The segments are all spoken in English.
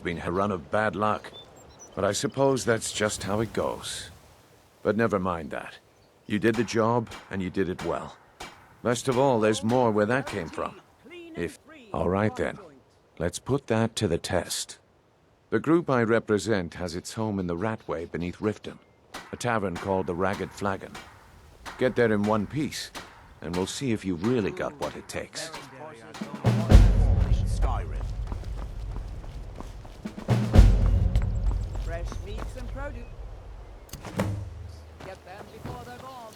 Been a run of bad luck, but I suppose that's just how it goes. But never mind that. You did the job, and you did it well. Best of all, there's more where that came from. All right then, let's put that to the test. The group I represent has its home in the Ratway beneath Riften, a tavern called the Ragged Flagon. Get there in one piece, and we'll see if you've really got what it takes. Skyrim. Fresh meats and produce. Get them before they're gone.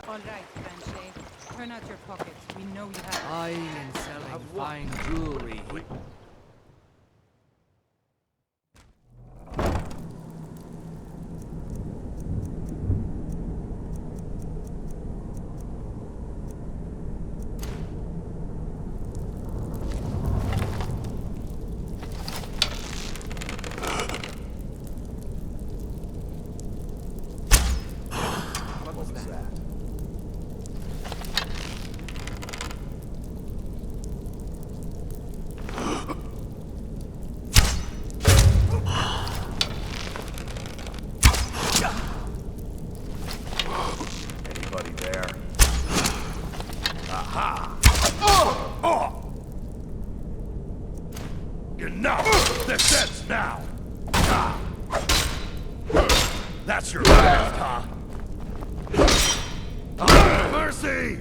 All right, Banshee. Turn out your pockets. We know you have. Buying and selling fine jewelry. Anybody there? Aha! Enough! This ends now! Ah. That's your last, huh? Mercy!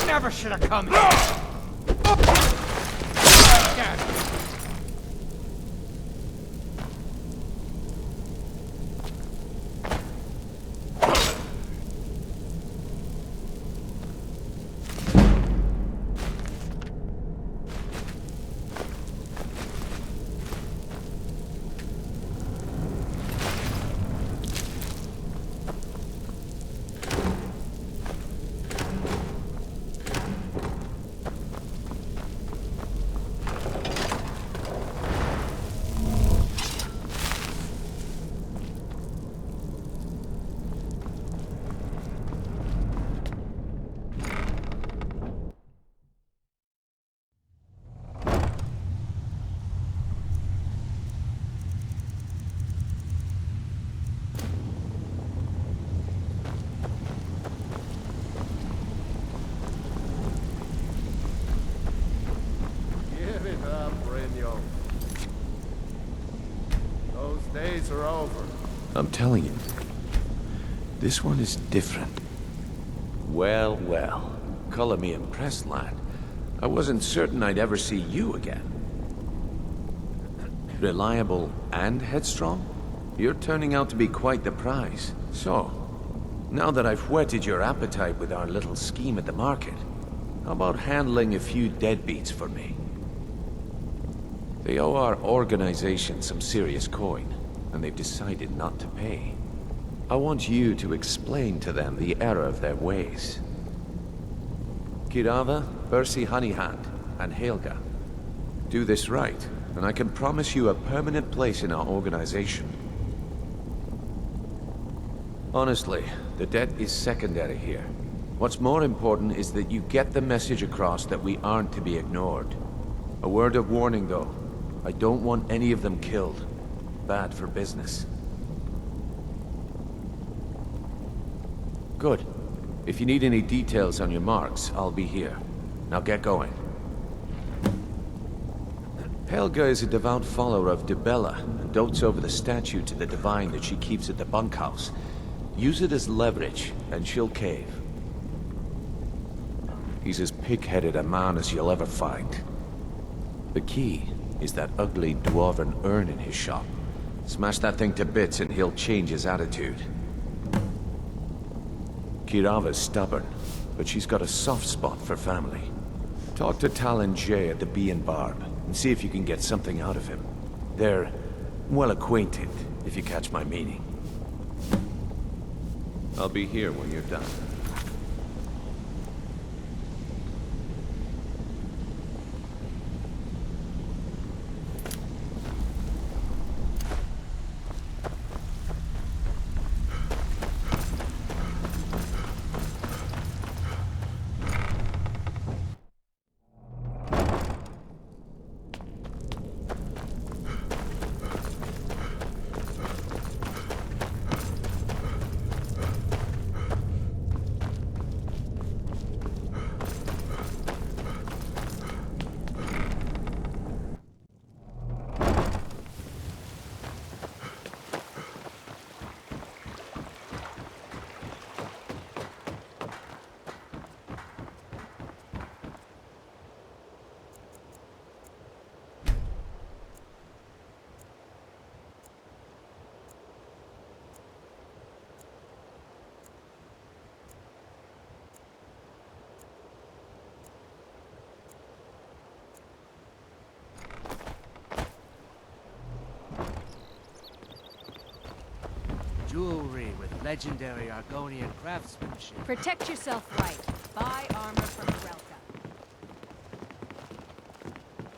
Never should have come here. Give it up, Brynjolf. Those days are over. I'm telling you, this one is different. Well, well. Color me impressed, lad. I wasn't certain I'd ever see you again. Reliable and headstrong? You're turning out to be quite the prize. So, now that I've whetted your appetite with our little scheme at the market, how about handling a few deadbeats for me? They owe our organization some serious coin, and they've decided not to pay. I want you to explain to them the error of their ways. Kirava, Percy Honeyhand, and Helga. Do this right, and I can promise you a permanent place in our organization. Honestly, the debt is secondary here. What's more important is that you get the message across that we aren't to be ignored. A word of warning, though. I don't want any of them killed. Bad for business. Good. If you need any details on your marks, I'll be here. Now get going. Helga is a devout follower of Dibella and dotes over the statue to the divine that she keeps at the bunkhouse. Use it as leverage, and she'll cave. He's as pig-headed a man as you'll ever find. The key is that ugly dwarven urn in his shop. Smash that thing to bits and he'll change his attitude. Kirava's stubborn, but she's got a soft spot for family. Talk to Talon Jay at the Bee and Barb, and see if you can get something out of him. They're well acquainted, if you catch my meaning. I'll be here when you're done. Jewelry with legendary Argonian craftsmanship. Protect yourself right. Buy armor from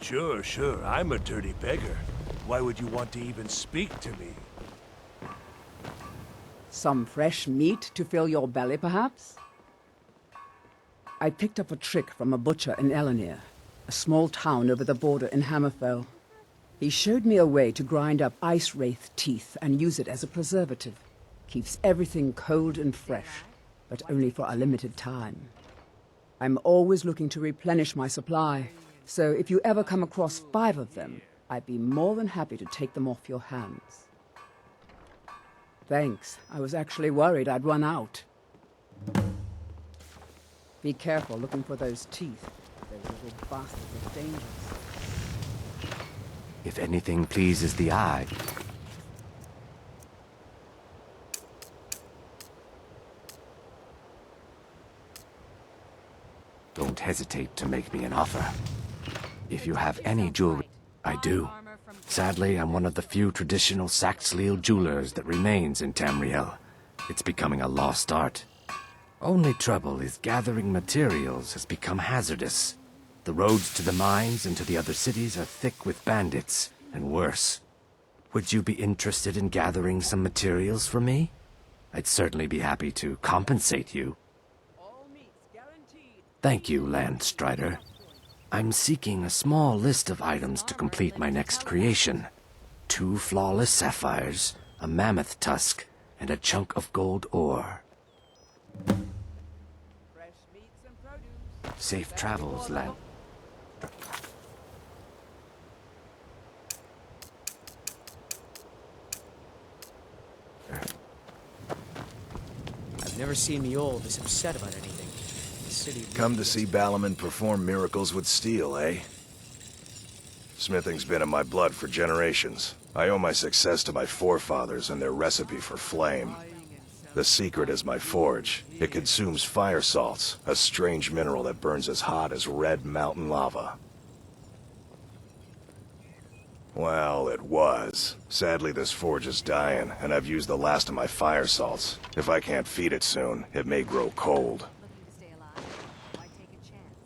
Relka. Sure, I'm a dirty beggar. Why would you want to even speak to me? Some fresh meat to fill your belly, perhaps? I picked up a trick from a butcher in Elenir, a small town over the border in Hammerfell. He showed me a way to grind up ice wraith teeth and use it as a preservative. Keeps everything cold and fresh, but only for a limited time. I'm always looking to replenish my supply, so if you ever come across 5 of them, I'd be more than happy to take them off your hands. Thanks. I was actually worried I'd run out. Be careful looking for those teeth. Those little bastards are dangerous. If anything pleases the eye. Don't hesitate to make me an offer. If you have any jewelry, I do. Sadly, I'm one of the few traditional Saxhleel jewelers that remains in Tamriel. It's becoming a lost art. Only trouble is gathering materials has become hazardous. The roads to the mines and to the other cities are thick with bandits, and worse. Would you be interested in gathering some materials for me? I'd certainly be happy to compensate you. Thank you, Landstrider. I'm seeking a small list of items to complete my next creation. 2 flawless sapphires, a mammoth tusk, and a chunk of gold ore. Safe travels, Land. I've never seen the old this upset about anything. The city Come to see Balaman perform miracles with steel, eh? Smithing's been in my blood for generations. I owe my success to my forefathers and their recipe for flame. The secret is my forge. It consumes fire salts, a strange mineral that burns as hot as red mountain lava. Well, it was. Sadly, this forge is dying, and I've used the last of my fire salts. If I can't feed it soon, it may grow cold. Looking to stay alive? Why take a chance?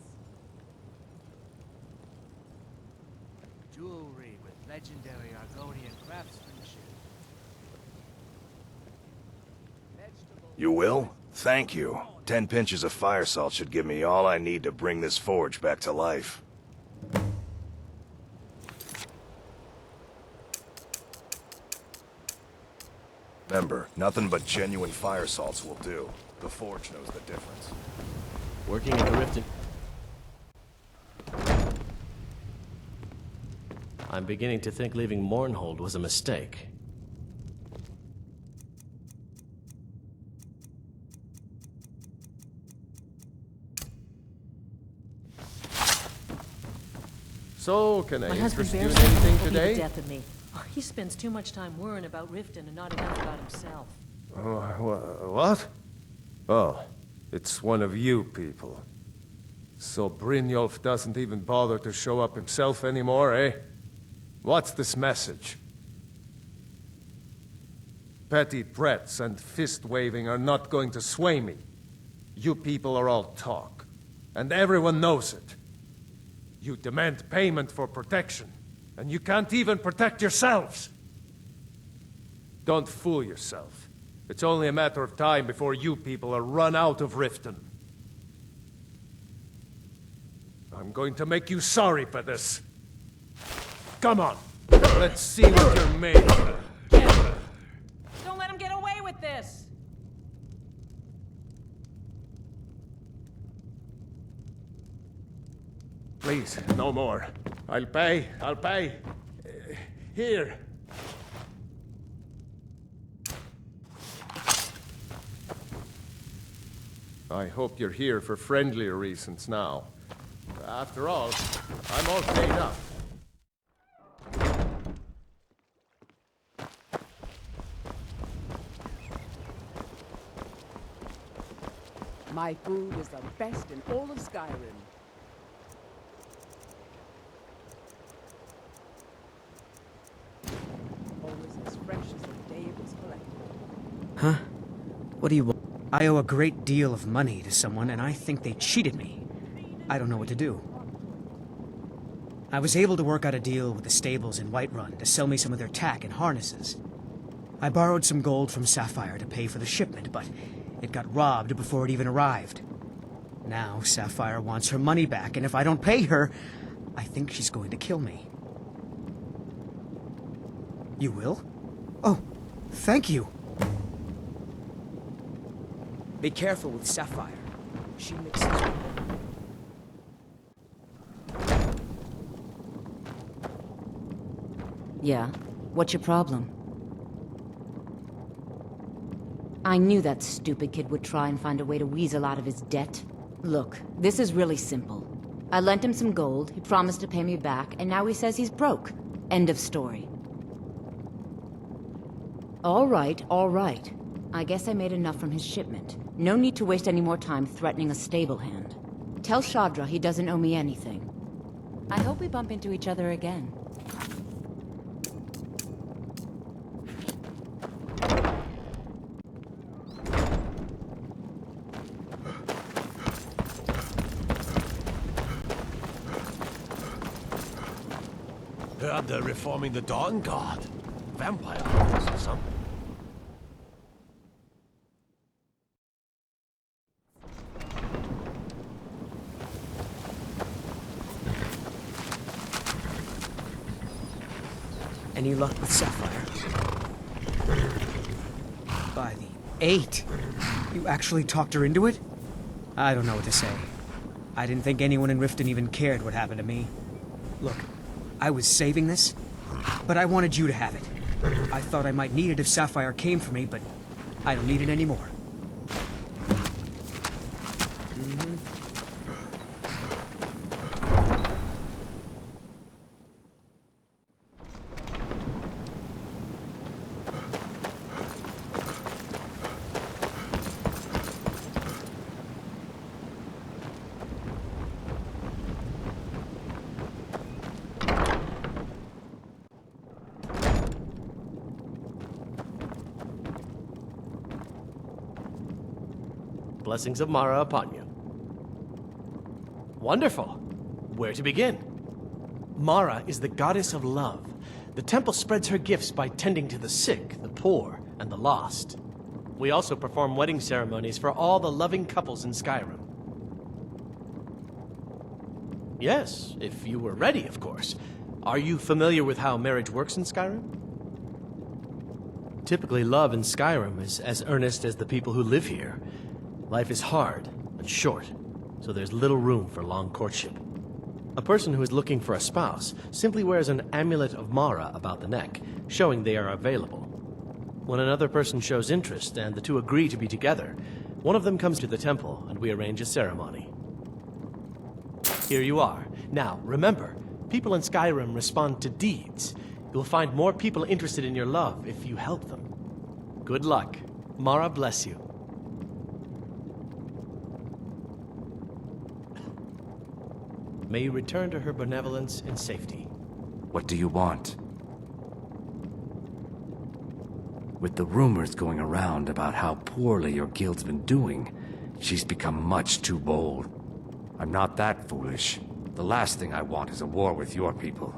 Jewelry with legendary Argonian craftsmanship. You will? Thank you. 10 pinches of fire salt should give me all I need to bring this forge back to life. Remember, nothing but genuine fire salts will do. The forge knows the difference. Working at the Riften. I'm beginning to think leaving Mournhold was a mistake. So, can I My husband interest you in bears anything will be the today? death of me. Oh, he spends too much time worrying about Riften and not enough about himself. What? Oh, it's one of you people. So Brynjolf doesn't even bother to show up himself anymore, eh? What's this message? Petty threats and fist-waving are not going to sway me. You people are all talk, and everyone knows it. You demand payment for protection, and you can't even protect yourselves. Don't fool yourself. It's only a matter of time before you people are run out of Riften. I'm going to make you sorry for this. Come on, let's see what you're made of. Don't let him get away with this! Please, no more. I'll pay. Here. I hope you're here for friendlier reasons now. After all, I'm all paid up. My food is the best in all of Skyrim. Always as fresh as the day it was collected. Huh? What do you want? I owe a great deal of money to someone, and I think they cheated me. I don't know what to do. I was able to work out a deal with the stables in Whiterun to sell me some of their tack and harnesses. I borrowed some gold from Sapphire to pay for the shipment, but it got robbed before it even arrived. Now Sapphire wants her money back, and if I don't pay her, I think she's going to kill me. You will? Oh, thank you. Be careful with Sapphire. She mixes. Yeah? What's your problem? I knew that stupid kid would try and find a way to weasel out of his debt. Look, this is really simple. I lent him some gold, he promised to pay me back, and now he says he's broke. End of story. All right. I guess I made enough from his shipment. No need to waste any more time threatening a stable hand. Tell Shadra he doesn't owe me anything. I hope we bump into each other again. Heard they're reforming the Dawn Guard. Vampire hunters or something. Any luck with Sapphire? By the 8. You actually talked her into it? I don't know what to say. I didn't think anyone in Riften even cared what happened to me. Look, I was saving this, but I wanted you to have it. I thought I might need it if Sapphire came for me, but I don't need it anymore. Blessings of Mara upon you. Wonderful. Where to begin? Mara is the goddess of love. The temple spreads her gifts by tending to the sick, the poor, and the lost. We also perform wedding ceremonies for all the loving couples in Skyrim. Yes, if you were ready, of course. Are you familiar with how marriage works in Skyrim? Typically, love in Skyrim is as earnest as the people who live here. Life is hard and short, so there's little room for long courtship. A person who is looking for a spouse simply wears an amulet of Mara about the neck, showing they are available. When another person shows interest and the two agree to be together, one of them comes to the temple and we arrange a ceremony. Here you are. Now, remember, people in Skyrim respond to deeds. You'll find more people interested in your love if you help them. Good luck. Mara bless you. May you return to her benevolence in safety. What do you want? With the rumors going around about how poorly your guild's been doing, she's become much too bold. I'm not that foolish. The last thing I want is a war with your people.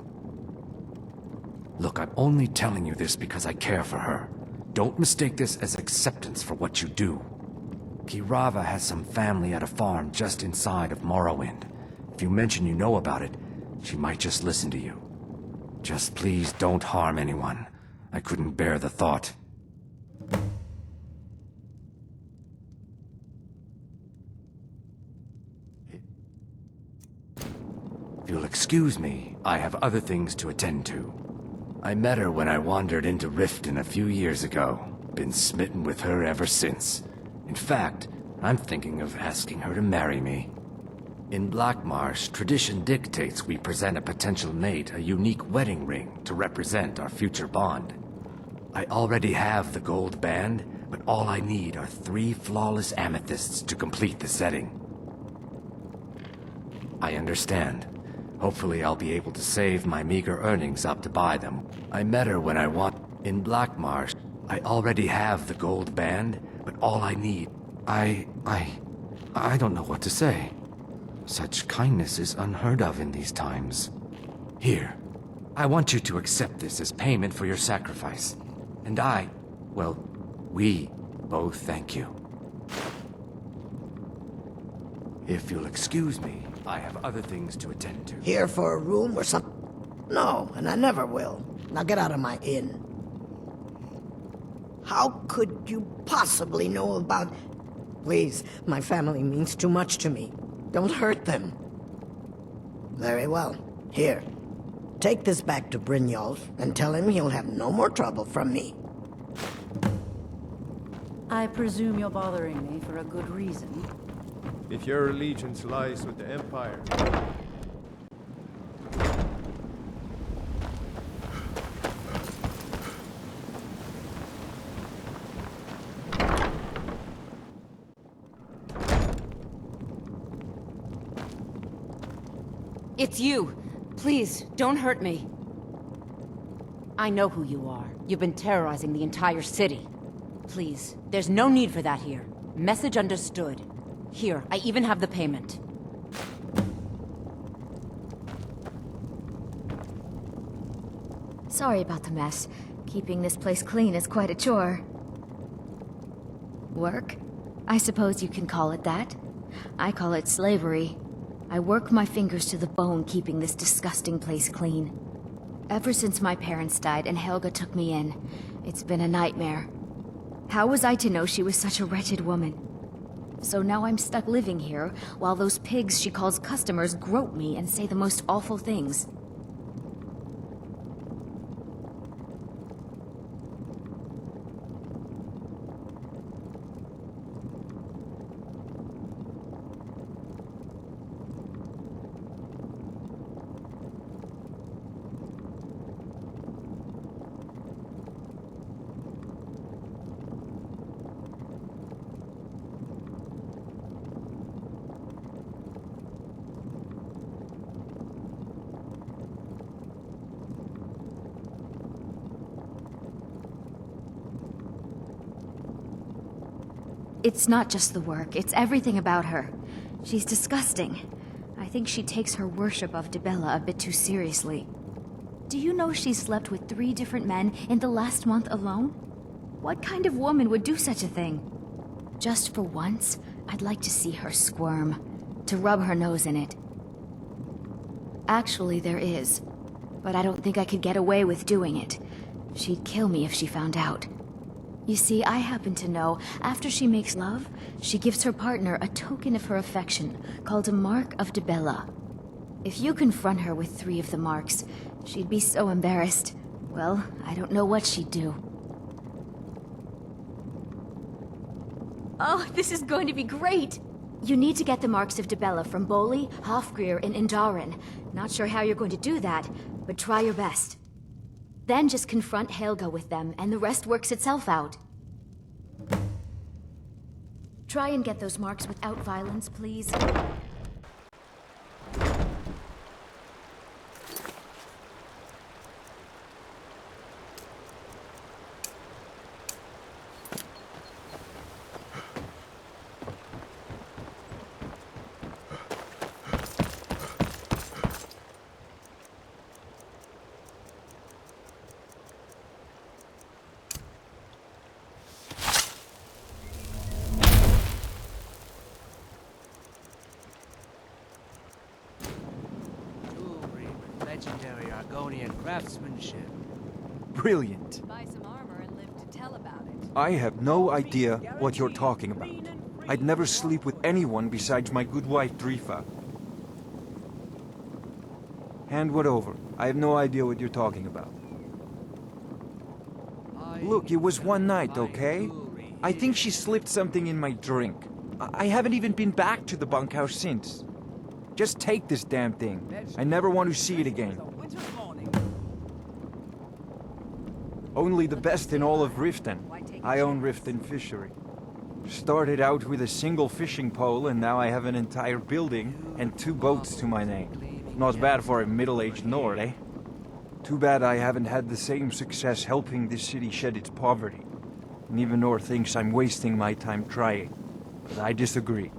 Look, I'm only telling you this because I care for her. Don't mistake this as acceptance for what you do. Kirava has some family at a farm just inside of Morrowind. If you mention you know about it, she might just listen to you. Just please don't harm anyone. I couldn't bear the thought. If you'll excuse me, I have other things to attend to. I met her when I wandered into Riften a few years ago. Been smitten with her ever since. In fact, I'm thinking of asking her to marry me. In Blackmarsh, tradition dictates we present a potential mate a unique wedding ring to represent our future bond. I already have the gold band, but all I need are 3 flawless amethysts to complete the setting. I understand. Hopefully I'll be able to save my meager earnings up to buy them. I met her when I want... In Blackmarsh, I already have the gold band, but all I need... I don't know what to say. Such kindness is unheard of in these times. Here, I want you to accept this as payment for your sacrifice. And we both thank you. If you'll excuse me, I have other things to attend to. Here for a room or something? No, and I never will. Now get out of my inn. How could you possibly know about... Please, my family means too much to me. Don't hurt them. Very well. Here. Take this back to Brynjolf and tell him he'll have no more trouble from me. I presume you're bothering me for a good reason. If your allegiance lies with the Empire... It's you. Please, don't hurt me. I know who you are. You've been terrorizing the entire city. Please, there's no need for that here. Message understood. Here, I even have the payment. Sorry about the mess. Keeping this place clean is quite a chore. Work? I suppose you can call it that. I call it slavery. I work my fingers to the bone keeping this disgusting place clean. Ever since my parents died and Helga took me in, it's been a nightmare. How was I to know she was such a wretched woman? So now I'm stuck living here, while those pigs she calls customers grope me and say the most awful things. It's not just the work, it's everything about her. She's disgusting. I think she takes her worship of Dibella a bit too seriously. Do you know she slept with 3 different men in the last month alone? What kind of woman would do such a thing? Just for once, I'd like to see her squirm, to rub her nose in it. Actually, there is, but I don't think I could get away with doing it. She'd kill me if she found out. You see, I happen to know, after she makes love, she gives her partner a token of her affection, called a Mark of Dibella. If you confront her with 3 of the marks, she'd be so embarrassed. Well, I don't know what she'd do. Oh, this is going to be great! You need to get the marks of Dibella from Boli, Hofgrir, and Indaren. Not sure how you're going to do that, but try your best. Then just confront Helga with them, and the rest works itself out. Try and get those marks without violence, please. Jewelry with legendary Argonian craftsmanship. Brilliant. Buy some armor and live to tell about it. I have no idea what you're talking about. I'd never sleep with anyone besides my good wife, Drifa. Hand what over. I have no idea what you're talking about. Look, it was one night, okay? I think she slipped something in my drink. I haven't even been back to the bunkhouse since. Just take this damn thing. I never want to see it again. Only the best in all of Riften. I own Riften Fishery. Started out with a single fishing pole, and now I have an entire building and 2 boats to my name. Not bad for a middle-aged Nord, eh? Too bad I haven't had the same success helping this city shed its poverty. And even Nord thinks I'm wasting my time trying. But I disagree.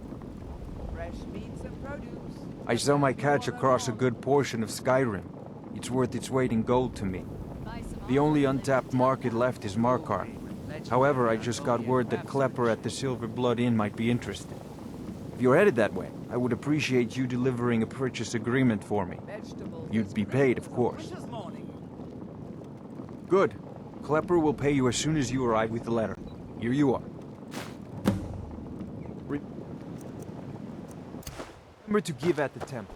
I sell my catch across a good portion of Skyrim. It's worth its weight in gold to me. The only untapped market left is Markarth. However, I just got word that Klepper at the Silver Blood Inn might be interested. If you're headed that way, I would appreciate you delivering a purchase agreement for me. You'd be paid, of course. Good. Klepper will pay you as soon as you arrive with the letter. Here you are. Remember to give at the temple.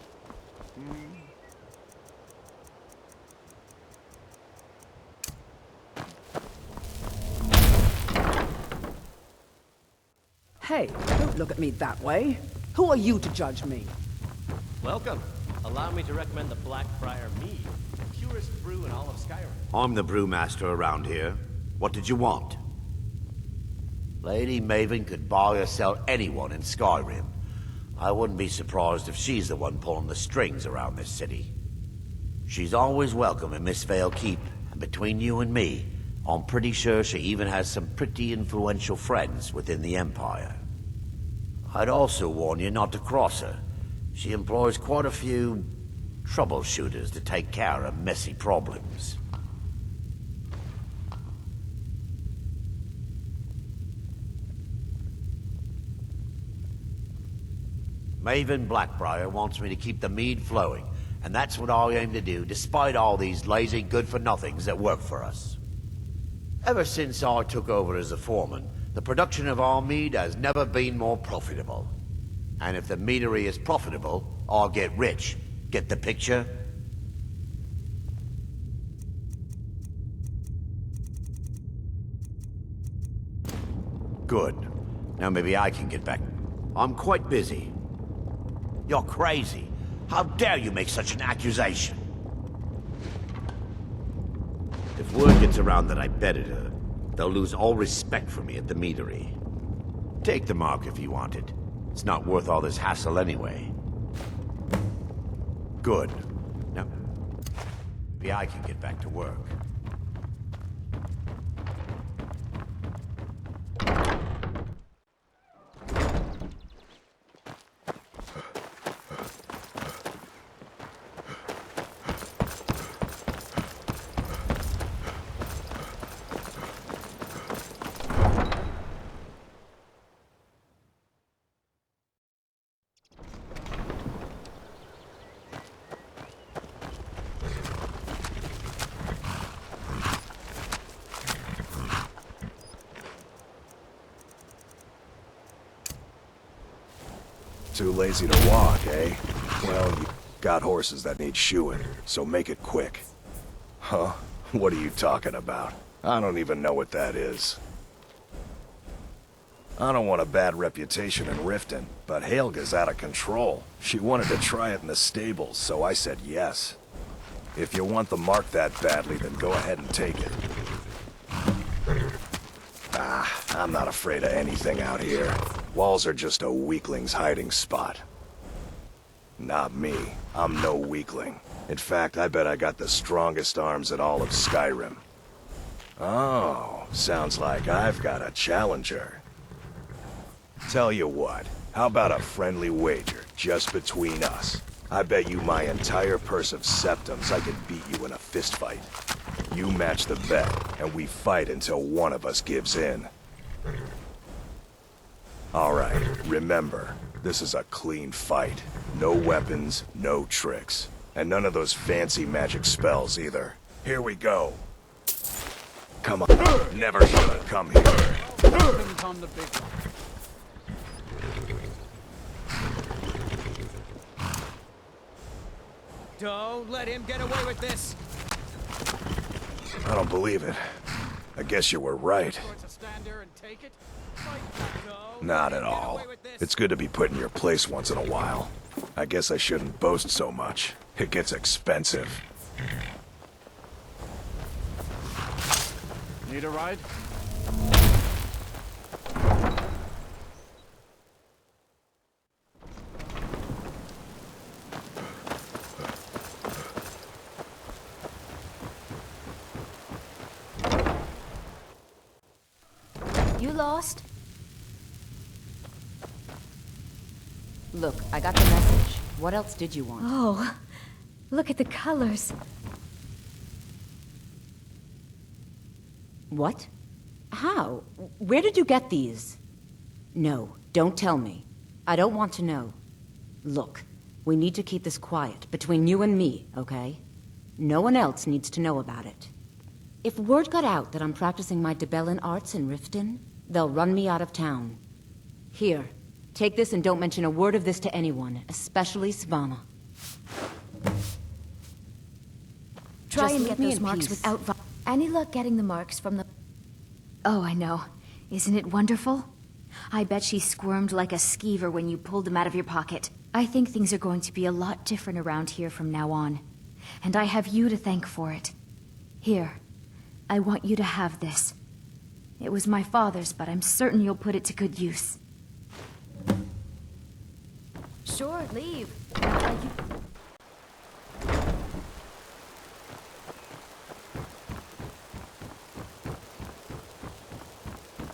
Hey, don't look at me that way. Who are you to judge me? Welcome. Allow me to recommend the Blackfriar Mead, the purest brew in all of Skyrim. I'm the brewmaster around here. What did you want? Lady Maven could buy or sell anyone in Skyrim. I wouldn't be surprised if she's the one pulling the strings around this city. She's always welcome in Mistveil Keep, and between you and me, I'm pretty sure she even has some pretty influential friends within the Empire. I'd also warn you not to cross her. She employs quite a few troubleshooters to take care of messy problems. Maven Blackbriar wants me to keep the mead flowing, and that's what I aim to do, despite all these lazy good-for-nothings that work for us. Ever since I took over as a foreman, the production of our mead has never been more profitable. And if the meadery is profitable, I'll get rich. Get the picture? Good. Now maybe I can get back. I'm quite busy. You're crazy. How dare you make such an accusation? If word gets around that I bedded her, they'll lose all respect for me at the meadery. Take the mark if you want it. It's not worth all this hassle anyway. Good. Now, maybe I can get back to work. too lazy to walk, eh? Well, you got horses that need shoeing, so make it quick. Huh? What are you talking about? I don't even know what that is. I don't want a bad reputation in Riften, but Helga's out of control. She wanted to try it in the stables, so I said yes. If you want the mark that badly, then go ahead and take it. I'm not afraid of anything out here. Walls are just a weakling's hiding spot. Not me. I'm no weakling. In fact, I bet I got the strongest arms in all of Skyrim. Oh, sounds like I've got a challenger. Tell you what, how about a friendly wager, just between us? I bet you my entire purse of septums I can beat you in a fistfight. You match the bet, and we fight until one of us gives in. Alright, remember, this is a clean fight. No weapons, no tricks. And none of those fancy magic spells either. Here we go. Come on, never should come here. Don't let him get away with this! I don't believe it. I guess you were right. Not at all. It's good to be put in your place once in a while. I guess I shouldn't boast so much. It gets expensive. Need a ride? You lost? Look, I got the message. What else did you want? Oh, look at the colors. What? How? Where did you get these? No, don't tell me. I don't want to know. Look, we need to keep this quiet, between you and me, okay? No one else needs to know about it. If word got out that I'm practicing my Debellan arts in Riften, they'll run me out of town. Here, take this and don't mention a word of this to anyone, especially Svanna. Try Just and leave get me those in marks peace. without... Any luck getting the marks from the... Oh, I know. Isn't it wonderful? I bet she squirmed like a skeever when you pulled them out of your pocket. I think things are going to be a lot different around here from now on. And I have you to thank for it. Here, I want you to have this. It was my father's, but I'm certain you'll put it to good use. Sure, leave.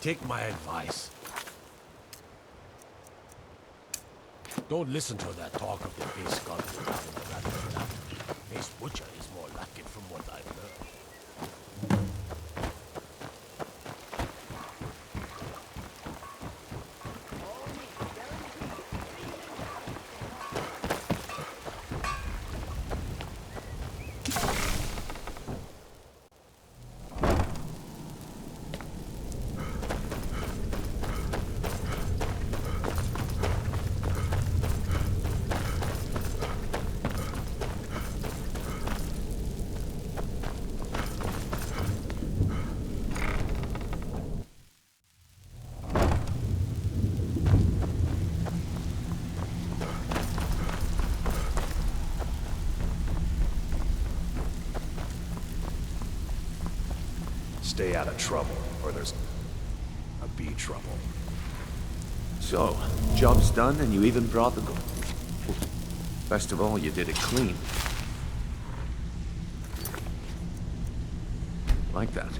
Take my advice. Don't listen to that talk of the base sculptor and the radical tavern. Base butcher is more like it from what I've heard. Stay out of trouble, or there's a be trouble. So, job's done and you even brought the gold. Best of all, you did it clean. Like that.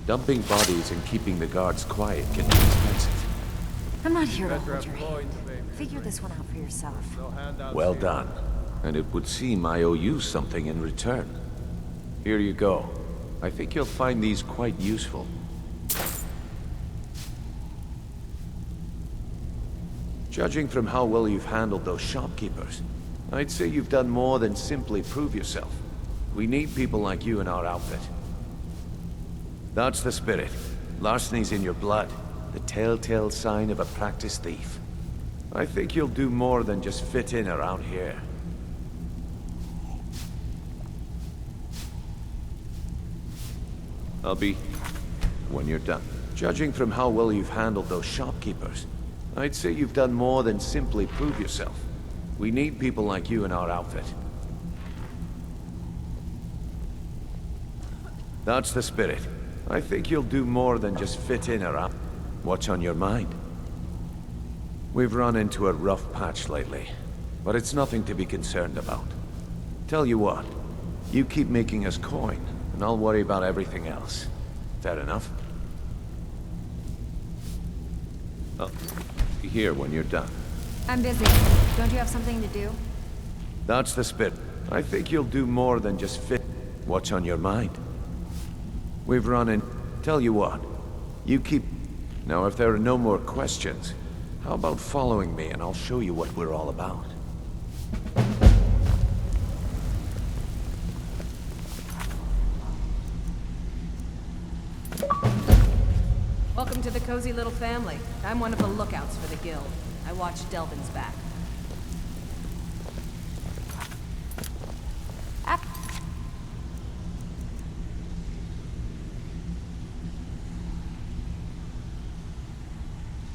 Dumping bodies and keeping the guards quiet can be expensive. I'm not here to hold your hand. Figure this one out for yourself. Well done. And it would seem I owe you something in return. Here you go. I think you'll find these quite useful. Judging from how well you've handled those shopkeepers, I'd say you've done more than simply prove yourself. We need people like you in our outfit. That's the spirit. Larceny's in your blood. the telltale sign of a practiced thief. I think you'll do more than just fit in around here. I'll be when you're done. Judging from how well you've handled those shopkeepers, I'd say you've done more than simply prove yourself. We need people like you in our outfit. That's the spirit. I think you'll do more than just fit in around. What's on your mind? We've run into a rough patch lately, but it's nothing to be concerned about. Tell you what, you keep making us coin, and I'll worry about everything else. Fair enough? I'll be here when you're done. I'm busy. Don't you have something to do? That's the spirit. I think you'll do more than just fit. What's on your mind? We've run in. Tell you what, you keep... Now, if there are no more questions, how about following me and I'll show you what we're all about? Welcome to the cozy little family. I'm one of the lookouts for the guild. I watch Delvin's back.